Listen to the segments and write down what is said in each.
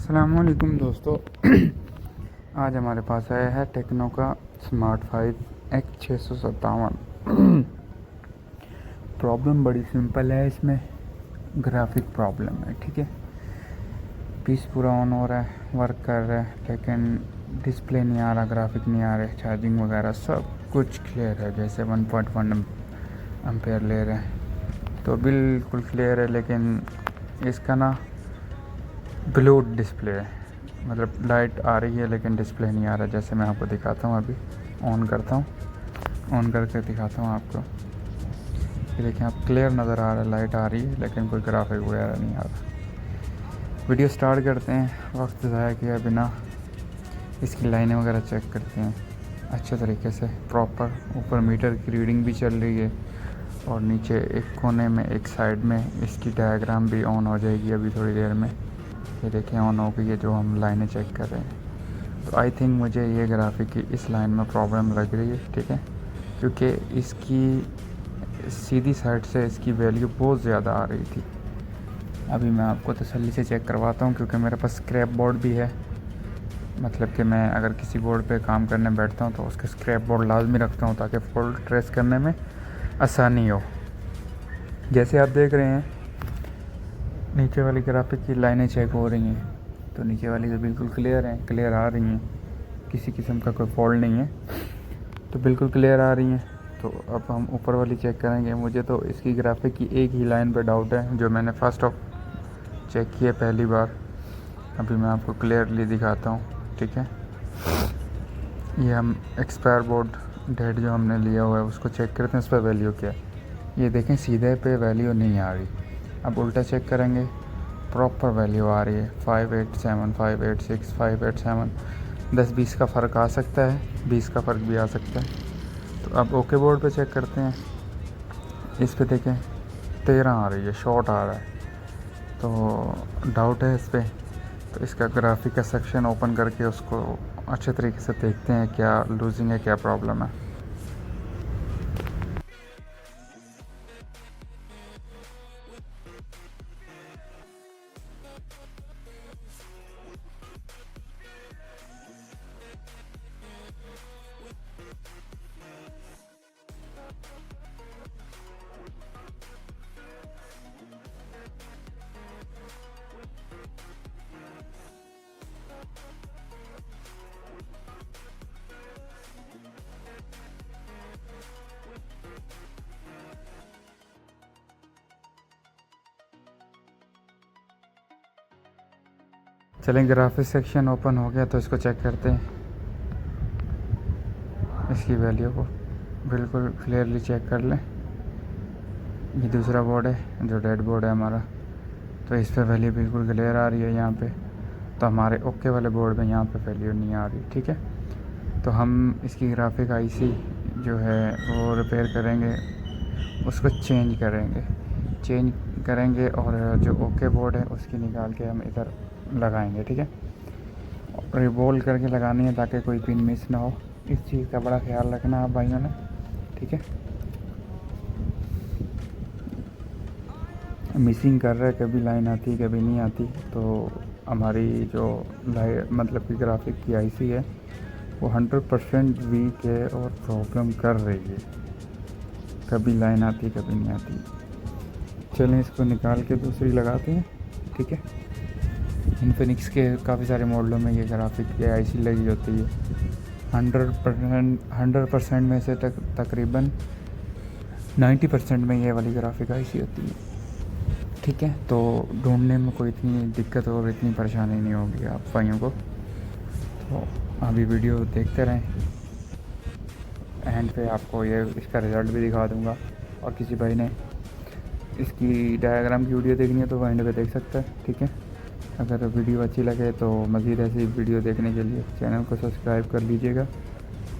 अस्सलामुअलैकुम दोस्तों। आज हमारे पास आया है टेक्नो का स्मार्ट 5 x657। प्रॉब्लम बड़ी सिंपल है, इसमें ग्राफिक प्रॉब्लम है। ठीक है, पीस पूरा ऑन हो रहा है, वर्क कर रहा है, लेकिन डिस्प्ले नहीं आ रहा, ग्राफिक नहीं आ रहे, चार्जिंग वगैरह सब कुछ क्लियर है, जैसे 1.1 एम्पेयर ले रहे हैं तो बिल्कुल क्लियर है। लेकिन इसका ना ब्लू डिस्प्ले है, मतलब लाइट आ रही है लेकिन डिस्प्ले नहीं आ रहा। जैसे मैं आपको दिखाता हूँ, अभी ऑन करता हूँ, ऑन करके दिखाता हूँ आपको। ये देखें, आप क्लियर नज़र आ रहा है, लाइट आ रही है लेकिन कोई ग्राफिक वगैरह नहीं आ रहा। वीडियो स्टार्ट करते हैं, वक्त ज़ाया किया बिना, इसकी लाइनें वगैरह चेक करते हैं अच्छे तरीके से, प्रॉपर। ऊपर मीटर की रीडिंग भी चल रही है और नीचे एक कोने में, एक साइड में इसकी डायग्राम भी ऑन हो जाएगी अभी थोड़ी देर में। ये देखें, ऑन हो गई है जो हम लाइनें चेक कर रहे हैं। तो आई थिंक मुझे ये ग्राफिक की इस लाइन में प्रॉब्लम लग रही है। ठीक है, क्योंकि इसकी सीधी साइड से इसकी वैल्यू बहुत ज़्यादा आ रही थी। अभी मैं आपको तसल्ली से चेक करवाता हूँ, क्योंकि मेरे पास स्क्रैप बोर्ड भी है। मतलब कि मैं अगर किसी बोर्ड पे काम करने बैठता हूँ तो उसके स्क्रैप बोर्ड लाजमी रखता हूँ ताकि फॉल्ट ट्रेस करने में आसानी हो। जैसे आप देख रहे हैं, नीचे वाली ग्राफिक की लाइनें चेक हो रही हैं, तो नीचे वाली तो बिल्कुल क्लियर हैं, क्लियर आ रही हैं, किसी किस्म का कोई फॉल्ट नहीं है, तो बिल्कुल क्लियर आ रही हैं। तो अब हम ऊपर वाली चेक करेंगे। मुझे तो इसकी ग्राफिक की एक ही लाइन पे डाउट है, जो मैंने फर्स्ट ऑफ चेक किया पहली बार। अभी मैं आपको क्लियरली दिखाता हूँ। ठीक है, ये हम एक्सपायर बोर्ड डेट जो हमने लिया हुआ है उसको चेक करते हैं, उस पर वैल्यू क्या है। ये देखें, सीधे पे वैल्यू नहीं आ रही। अब उल्टा चेक करेंगे, प्रॉपर वैल्यू आ रही है, 587, 586, 587। 10-20 का फ़र्क आ सकता है, 20 का फ़र्क भी आ सकता है। तो अब ओके बोर्ड पे चेक करते हैं। इस पे देखें, 13 आ रही है, शॉर्ट आ रहा है, तो डाउट है इस पर। तो इसका ग्राफिक का सेक्शन ओपन करके उसको अच्छे तरीके से देखते हैं, क्या लूजिंग है, क्या प्रॉब्लम है। चलें, ग्राफिक सेक्शन ओपन हो गया तो इसको चेक करते हैं। इसकी वैल्यू को बिल्कुल क्लियरली चेक कर लें। ये दूसरा बोर्ड है जो डेड बोर्ड है हमारा, तो इस पर वैल्यू बिल्कुल क्लियर आ रही है यहाँ पे। तो हमारे ओके वाले बोर्ड में यहाँ पे वैल्यू नहीं आ रही। ठीक है, तो हम इसकी ग्राफिक आईसी जो है वो रिपेयर करेंगे, उसको चेंज करेंगे और जो ओके बोर्ड है उसकी निकाल के हम इधर लगाएंगे। ठीक है, और रिवोल्व करके लगानी है ताकि कोई पिन मिस ना हो। इस चीज़ का बड़ा ख्याल रखना आप भाइयों ने। ठीक है, मिसिंग कर रहा है, कभी लाइन आती कभी नहीं आती। तो हमारी जो मतलब कि ग्राफिक की आईसी है वो 100% वीक है और प्रॉब्लम कर रही है, कभी लाइन आती कभी नहीं आती। चलें, इसको निकाल के दूसरी लगाते हैं। ठीक है, इन्फिनिक्स के काफ़ी सारे मॉडलों में ये ग्राफिक की आईसी लगी होती है। 100% में से तकरीबन 90% में ये वाली ग्राफिक आईसी होती है। ठीक है, तो ढूंढने में कोई इतनी दिक्कत और इतनी परेशानी नहीं होगी आप भाइयों को। तो अभी वीडियो देखते रहें, एंड पे आपको ये इसका रिज़ल्ट भी दिखा दूंगा। और किसी भाई ने इसकी डायग्राम की वीडियो देखनी है तो वो एंड पे देख सकता है। ठीक है, अगर वीडियो अच्छी लगे तो मज़ीद ऐसी वीडियो देखने के लिए चैनल को सब्सक्राइब कर लीजिएगा,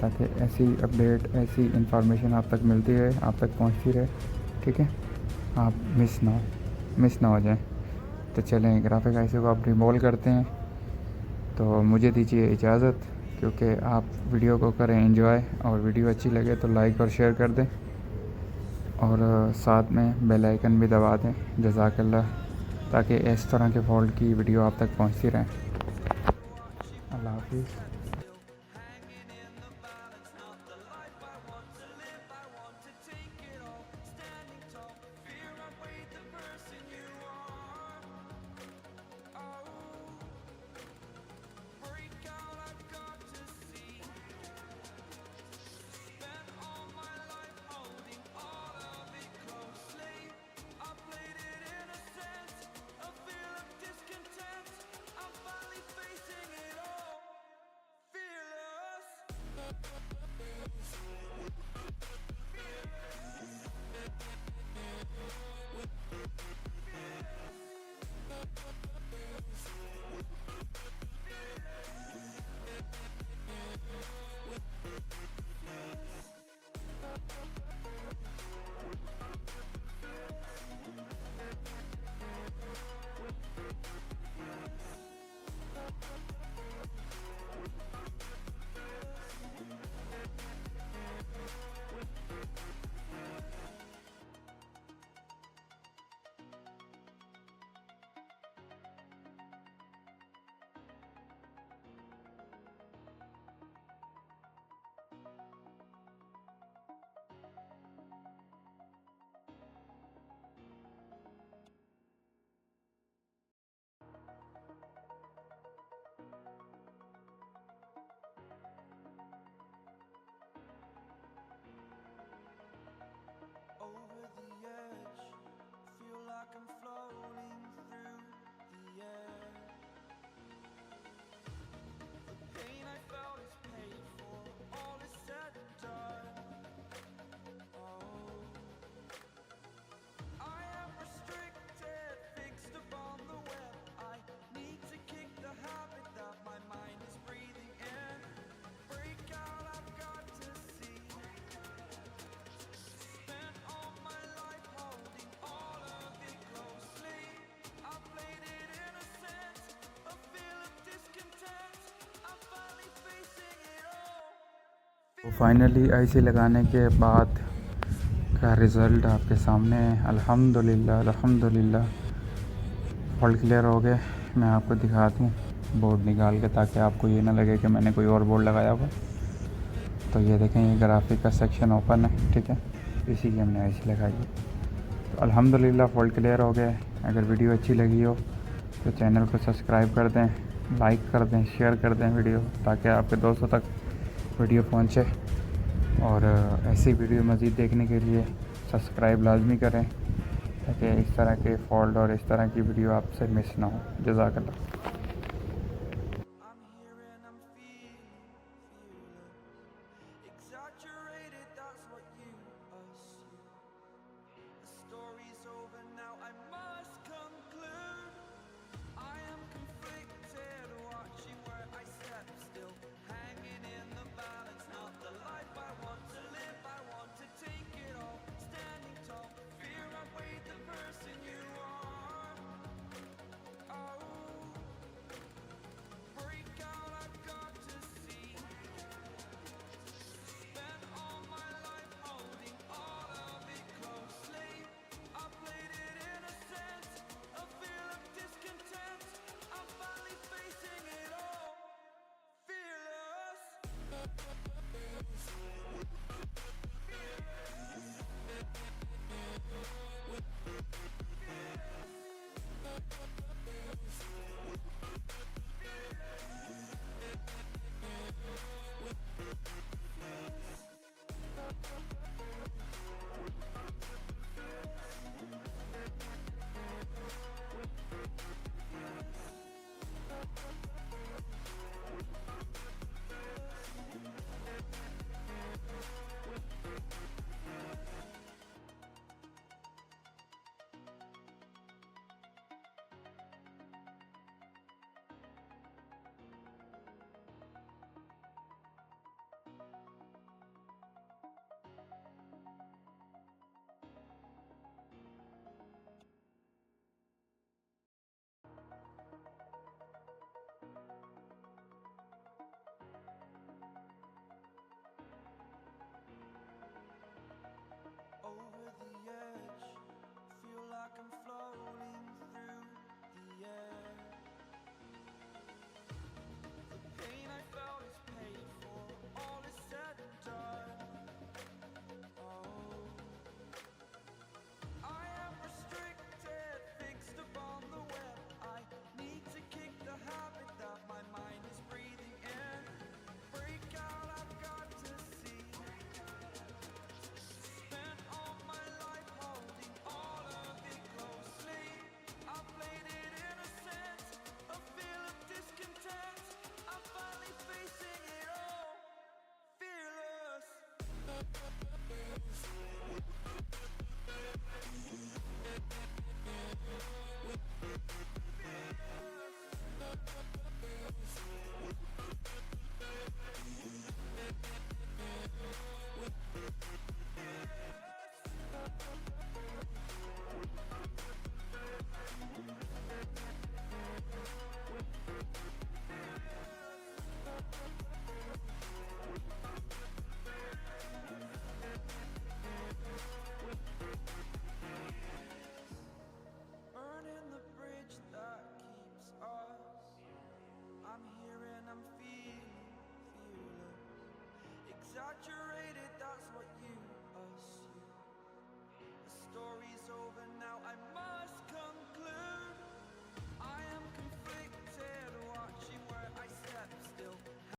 ताकि ऐसी अपडेट, ऐसी इंफॉर्मेशन आप तक मिलती रहे, आप तक पहुंचती रहे। ठीक है, आप मिस ना हो जाएं। तो चलें, ग्राफिक आईसी को आप रिमूव करते हैं। तो मुझे दीजिए इजाज़त, क्योंकि आप वीडियो को करें एंजॉय, और वीडियो अच्छी लगे तो लाइक और शेयर कर दें, और साथ में बेल आइकन भी दबा दें। जज़ाकल्लाह, ताकि इस तरह के फॉल्ट की वीडियो आप तक पहुंचती रहें। अल्लाह हाफिज़। Over the edge, feel like I'm floating through the air. The pain I felt is paid for, all is said and done. Oh, I am restricted, fixed upon the web. I need to kick the habit that my mind is breathing in. Break out, I've got to see. Spent all my life holding all of it closely. I played it innocent, a feel of discontent. I'm finally facing it all. Finally IC लगाने के बाद का result आपके सामने है। अल्हम्दुलिल्लाह अल्हम्दुलिल्लाह fault clear हो गए। मैं आपको दिखा दूँ बोर्ड निकाल के, ताकि आपको ये ना लगे कि मैंने कोई और बोर्ड लगाया हुआ। तो ये देखें, ये ग्राफिक का सेक्शन ओपन है, ठीक है, इसी की हमने आईसी लगाई है। तो अल्हम्दुलिल्लाह फॉल्ट क्लियर हो गए। अगर वीडियो अच्छी लगी हो तो चैनल को सब्सक्राइब कर दें, लाइक कर दें, शेयर कर दें वीडियो, ताकि आपके दोस्तों तक वीडियो पहुंचे। और ऐसी वीडियो मज़ीद देखने के लिए सब्सक्राइब लाजमी करें, ताकि इस तरह के फॉल्ट और इस तरह की वीडियो आपसे मिस ना हो। जज़ाकल्लाह।